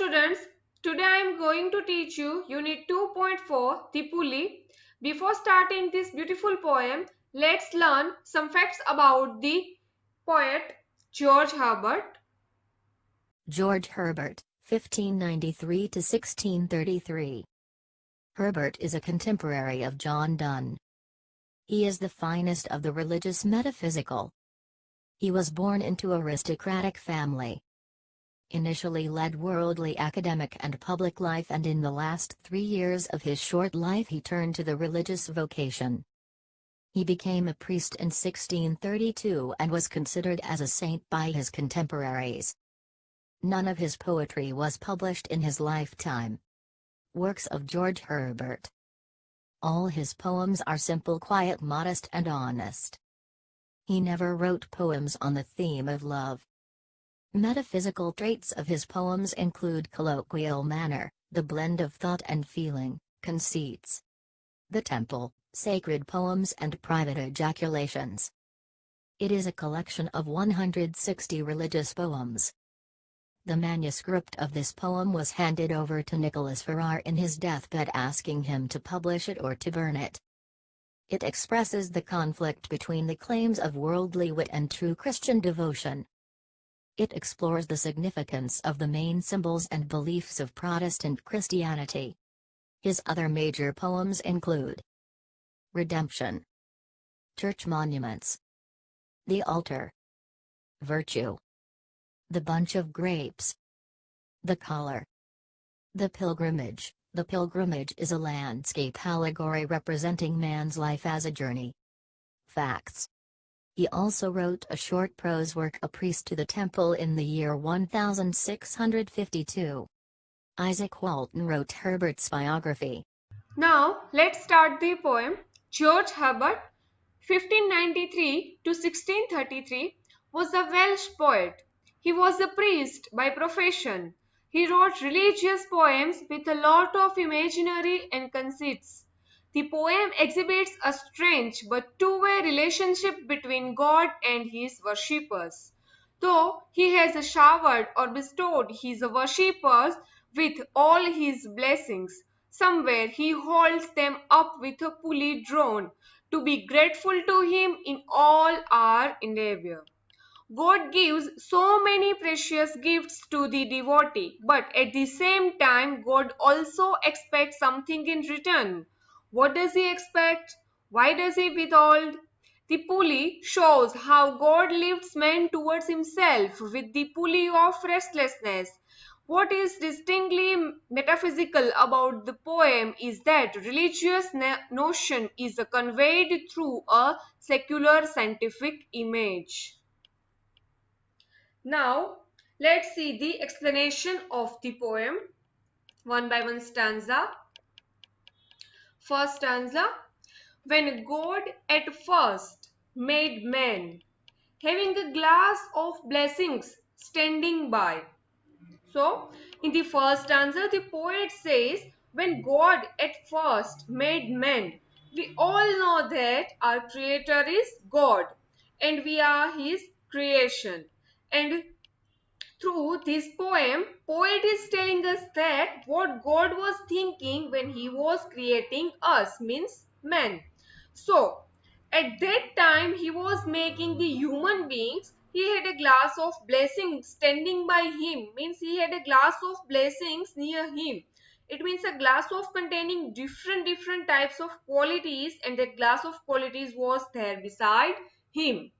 students, today I am going to teach you Unit 2.4, The Pulley. Before starting this beautiful poem, let's learn some facts about the poet George Herbert. George Herbert, 1593 to 1633. Herbert is a contemporary of John Donne. He is the finest of the religious metaphysical. He was born into aristocratic family. Initially led worldly academic and public life, and in the last 3 years of his short life he turned to the religious vocation. He became a priest in 1632 and was considered as a saint by his contemporaries. None of his poetry was published in his lifetime. Works of George Herbert. All his poems are simple, quiet, modest and honest. He never wrote poems on the theme of love. Metaphysical traits of his poems include colloquial manner, the blend of thought and feeling, conceits. The Temple, sacred poems and private ejaculations. It is a collection of 160 religious poems. The manuscript of this poem was handed over to Nicholas Ferrar in his deathbed, asking him to publish it or to burn it. It expresses the conflict between the claims of worldly wit and true Christian devotion. It explores the significance of the main symbols and beliefs of Protestant Christianity. His other major poems include Redemption, Church Monuments, The Altar, Virtue, The Bunch of Grapes, The Collar, The Pilgrimage. The Pilgrimage is a landscape allegory representing man's life as a journey. Facts. He also wrote a short prose work, A Priest to the Temple, in the year 1652. Isaac Walton wrote Herbert's biography. Now let's start the poem. George Herbert, 1593 to 1633, was a Welsh poet. He was a priest by profession. He wrote religious poems with a lot of imaginary and conceits. The poem exhibits a strange but two-way relationship between God and his worshippers. Though he has showered or bestowed his worshippers with all his blessings, somewhere he holds them up with a pulley drawn to be grateful to him in all our endeavor. God gives so many precious gifts to the devotee, but at the same time, God also expects something in return. What does he expect? Why does he withhold? The pulley shows how God lifts man towards himself with the pulley of restlessness. What is distinctly metaphysical about the poem is that religious notion is conveyed through a secular scientific image. Now, let's see the explanation of the poem, one by one stanza. First stanza, when God at first made man, having a glass of blessings standing by. So, in the first stanza, the poet says, when God at first made man, we all know that our creator is God and we are his creation. And through this poem, poet is telling us that what God was thinking when he was creating us, means man. So, at that time he was making the human beings. He had a glass of blessings standing by him, means he had a glass of blessings near him. It means a glass of containing different types of qualities, and that glass of qualities was there beside him.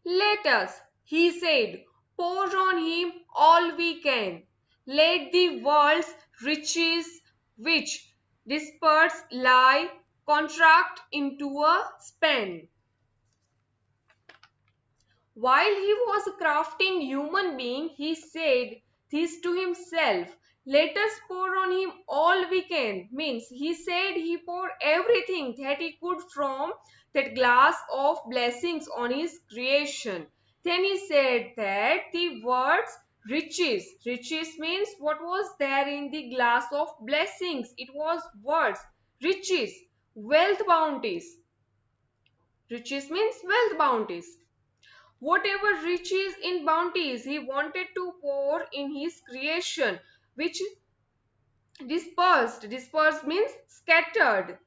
Let us, he said, pour on him all we can. Let the world's riches which dispersed lie contract into a span. While he was crafting human being, he said this to himself, let us pour on him all we can. Means he said he poured everything that he could from that glass of blessings on his creation. Then he said that the words riches. Riches means what was there in the glass of blessings. It was words. Riches, wealth bounties. Riches means wealth bounties. Whatever riches in bounties he wanted to pour in his creation, which dispersed. Dispersed means scattered.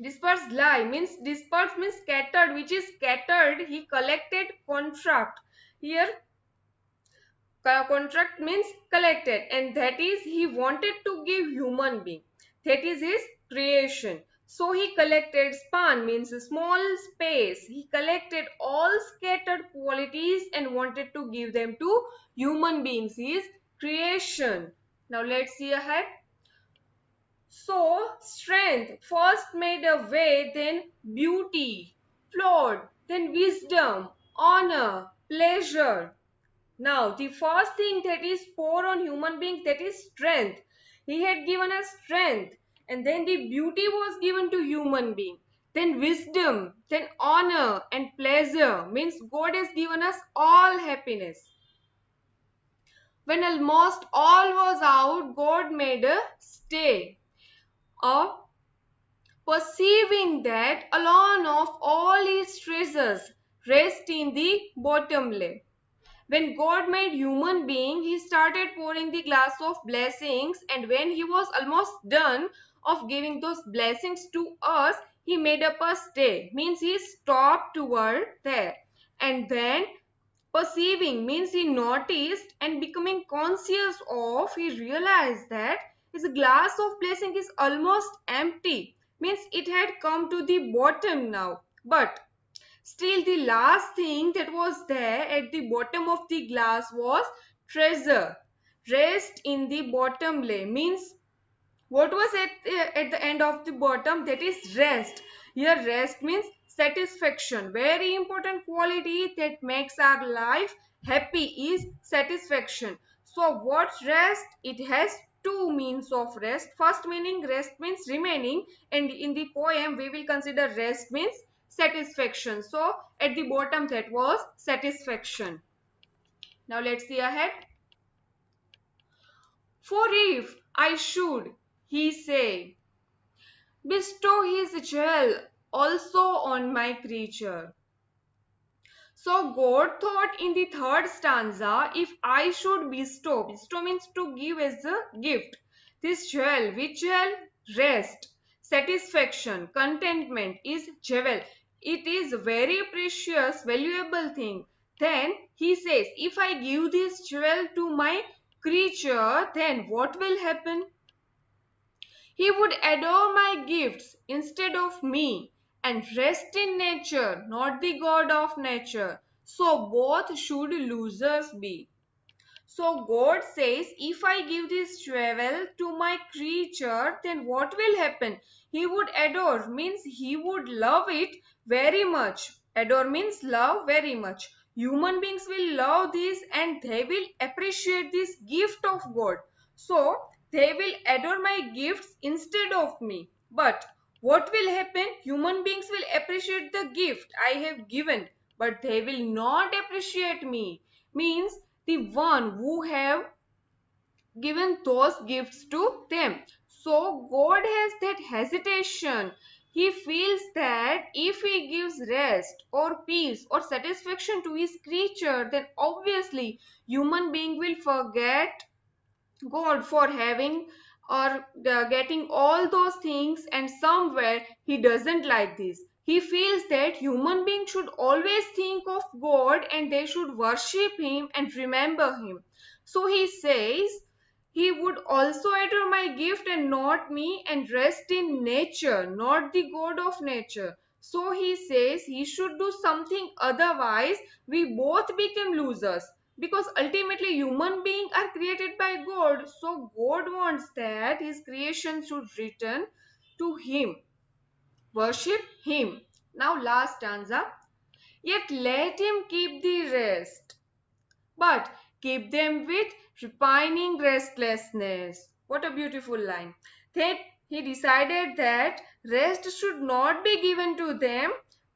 Dispersed lie means dispersed means scattered, which is scattered. He collected contract. Here contract means collected, and that is he wanted to give human being. That is his creation. So he collected, span means a small space. He collected all scattered qualities and wanted to give them to human beings. His creation. Now let's see ahead. So strength first made a way, then beauty, flawed, then wisdom, honor, pleasure. Now, the first thing that is poured on human beings, that is strength. He had given us strength, and then the beauty was given to human being. Then wisdom, then honor and pleasure, means God has given us all happiness. When almost all was out, God made a stay. A perceiving that alone of all his treasures rest in the bottomless. When God made human being, he started pouring the glass of blessings, and when he was almost done of giving those blessings to us, he made up a stay. Means he stopped toward there. And then perceiving means he noticed and becoming conscious of, he realized that his glass of blessing is almost empty. Means it had come to the bottom now. But still, the last thing that was there at the bottom of the glass was treasure. Rest in the bottom lay means what was at the end of the bottom? That is rest. Here, rest means satisfaction. Very important quality that makes our life happy is satisfaction. So, what's rest? It has two means of rest. First meaning, rest means remaining, and in the poem we will consider rest means satisfaction. So, at the bottom that was satisfaction. Now, let's see ahead. For if I should, he say, bestow his jewel also on my creature. So God thought in the third stanza, if I should bestow means to give as a gift, this jewel, which jewel? Rest, satisfaction, contentment is jewel. It is very precious, valuable thing. Then he says, if I give this jewel to my creature, then what will happen? He would adore my gifts instead of me and rest in nature, not the God of nature. So both should losers be. So God says, if I give this jewel to my creature, then what will happen? He would adore, means he would love it very much. Adore means love very much. Human beings will love this and they will appreciate this gift of God. So they will adore my gifts instead of me. But what will happen? Human beings will appreciate the gift I have given, but they will not appreciate me. Means the one who have given those gifts to them. So God has that hesitation. He feels that if he gives rest or peace or satisfaction to his creature, then obviously human being will forget God for having or getting all those things, and somewhere he doesn't like this. He feels that human beings should always think of God and they should worship him and remember him. So he says he would also adore my gift and not me and rest in nature, not the God of nature. So he says he should do something, otherwise we both become losers, because ultimately human beings are created by God. So God wants that his creation should return to him, worship him. Now last stanza. Yet let him keep the rest, but keep them with repining restlessness. What a beautiful line. Then he decided that rest should not be given to them,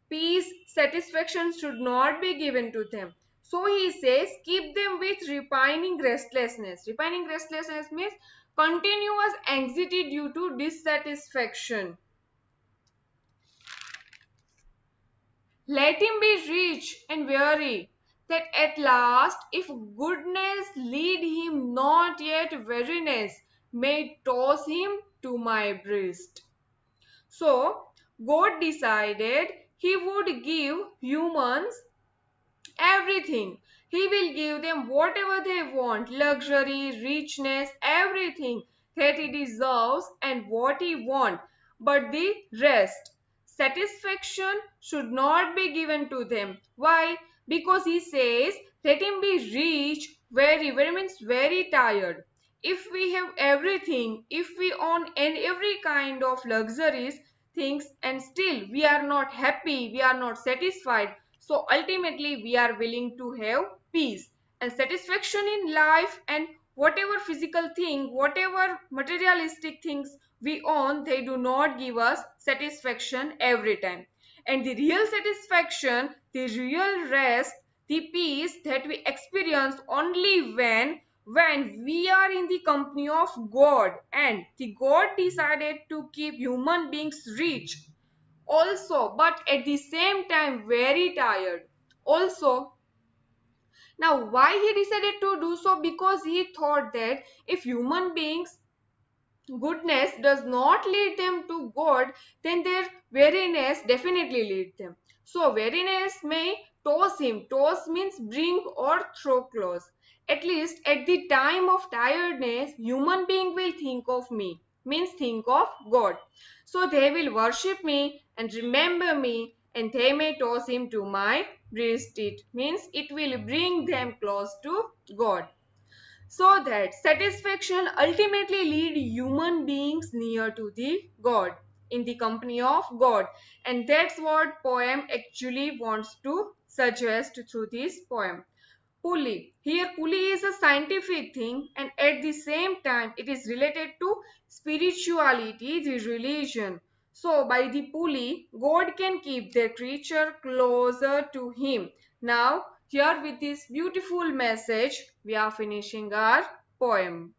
peace, satisfaction should not be given to them. So he says, keep them with repining restlessness. Repining restlessness means continuous anxiety due to dissatisfaction. Let him be rich and weary, that at last, if goodness lead him not yet weariness, may toss him to my breast. So, God decided He would give humans everything. He will give them whatever they want, luxury, richness, everything that he deserves and what he wants. But the rest, satisfaction should not be given to them. Why? Because he says, let him be rich, very means very tired. If we have everything, if we own every kind of luxuries, things, and still we are not happy, we are not satisfied, so ultimately we are willing to have peace and satisfaction in life, and whatever physical thing, whatever materialistic things we own, they do not give us satisfaction every time. And the real satisfaction, the real rest, the peace that we experience only when we are in the company of God, and the God decided to keep human beings rich also, but at the same time very tired also. Now why he decided to do so? Because he thought that if human beings goodness does not lead them to God, then their weariness definitely lead them. So weariness may toss him. Toss means bring or throw close. At least at the time of tiredness, human being will think of me, means think of God. So they will worship me and remember me, and they may toss him to my breast. It means it will bring them close to God, so that satisfaction ultimately lead human beings near to the God, in the company of God. And that's what poem actually wants to suggest through this poem. Pulley. Here pulley is a scientific thing, and at the same time it is related to spirituality, the religion. So by the pulley, God can keep their creature closer to him. Now here with this beautiful message, we are finishing our poem.